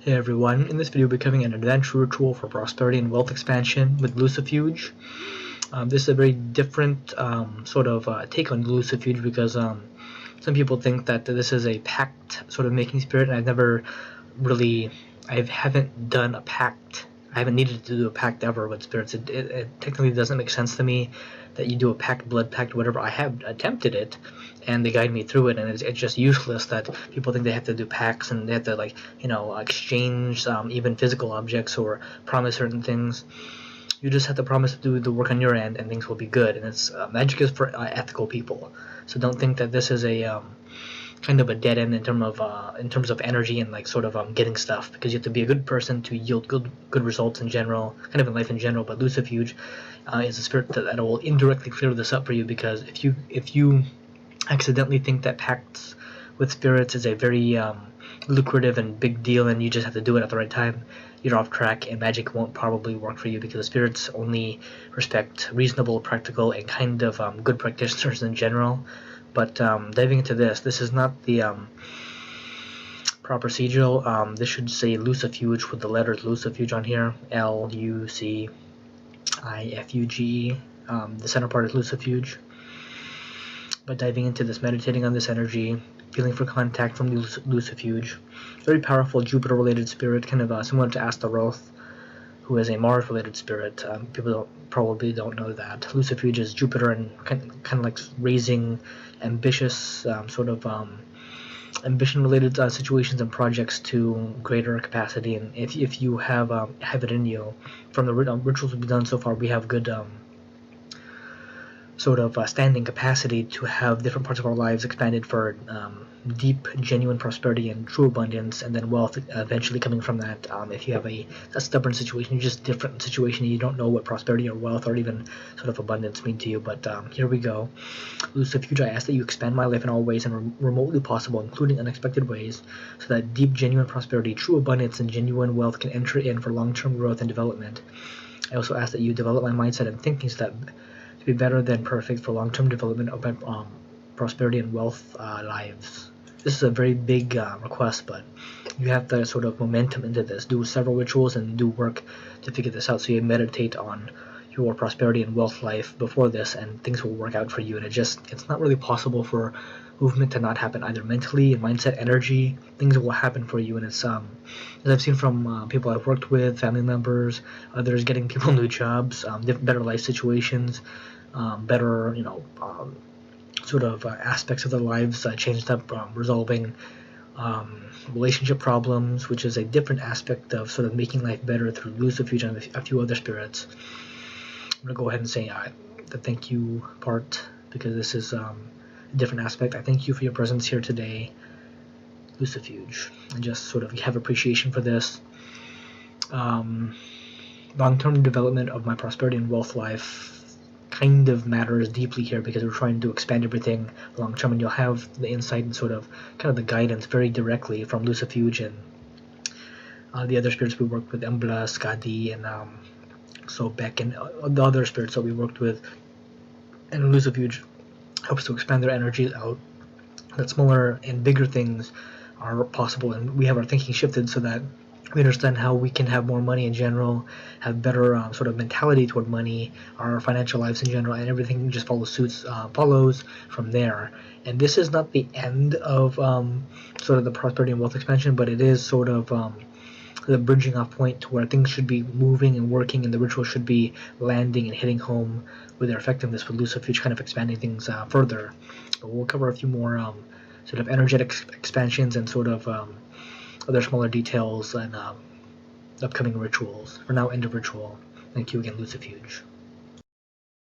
Hey everyone, in this video we'll be covering an advanced ritual for prosperity and wealth expansion with lucifuge. This is a very different take on lucifuge because some people think that this is a pact sort of making spirit, and I haven't done a pact. I haven't needed to do a pact ever with spirits. It technically doesn't make sense to me that you do a pact, blood pact, whatever. I have attempted it, and they guide me through it, and it's just useless that people think they have to do pacts and they have to exchange even physical objects or promise certain things. You just have to promise to do the work on your end, and things will be good. And it's magic is for ethical people, so don't think that this is a kind of a dead end in terms of energy and getting stuff, because you have to be a good person to yield good results in general, kind of in life in general. But lucifuge is a spirit that will indirectly clear this up for you, because if you accidentally think that pacts with spirits is a very lucrative and big deal and you just have to do it at the right time, you're off track, and magic won't probably work for you, because the spirits only respect reasonable, practical, and kind of good practitioners in general. But diving into this is not the proper sigil. This should say lucifuge with the letters lucifuge on here, Lucifuge. The center part is lucifuge. But diving into this, meditating on this energy, feeling for contact from lucifuge. Very powerful Jupiter-related spirit, kind of similar to Astaroth, who is a Mars-related spirit. People probably don't know that. Lucifuge is Jupiter, and kind of like raising ambitious ambition-related situations and projects to greater capacity. And if you have it in you, from the rituals we've done so far, we have good standing capacity to have different parts of our lives expanded for deep, genuine prosperity and true abundance, and then wealth eventually coming from that. If you have a stubborn situation, just different situation, you don't know what prosperity or wealth or even sort of abundance mean to you. But here we go. Lucifuge, I ask that you expand my life in all ways and remotely possible, including unexpected ways, so that deep, genuine prosperity, true abundance, and genuine wealth can enter in for long-term growth and development. I also ask that you develop my mindset and thinking step to be better than perfect for long-term development of my prosperity and wealth lives. This is a very big request, but you have the sort of momentum into this. Do several rituals and do work to figure this out. So you meditate on your prosperity and wealth life before this, and things will work out for you. And it's not really possible for movement to not happen, either mentally and mindset, energy. Things will happen for you, and it's as I've seen from people I've worked with, family members, others, getting people new jobs, better life situations, better aspects of their lives changed up, resolving relationship problems, which is a different aspect of sort of making life better through lucifuge and a few other spirits. I'm going to go ahead and say the thank you part, because this is a different aspect. I thank you for your presence here today, lucifuge, and just sort of have appreciation for this. Long-term development of my prosperity and wealth life kind of matters deeply here, because we're trying to expand everything long term, and you'll have the insight and the guidance very directly from lucifuge and the other spirits we worked with, Embla, Skadi, and Sobek, and the other spirits that we worked with. And lucifuge helps to expand their energy out, that smaller and bigger things are possible, and we have our thinking shifted so that we understand how we can have more money in general, have better mentality toward money, our financial lives in general, and everything just follows from there. And this is not the end of the prosperity and wealth expansion, but it is the bridging off point to where things should be moving and working, and the ritual should be landing and hitting home with their effectiveness, with lucifuge kind of expanding things further. But we'll cover a few more energetic expansions and other smaller details and upcoming rituals. For now, end of ritual. Thank you again, lucifuge.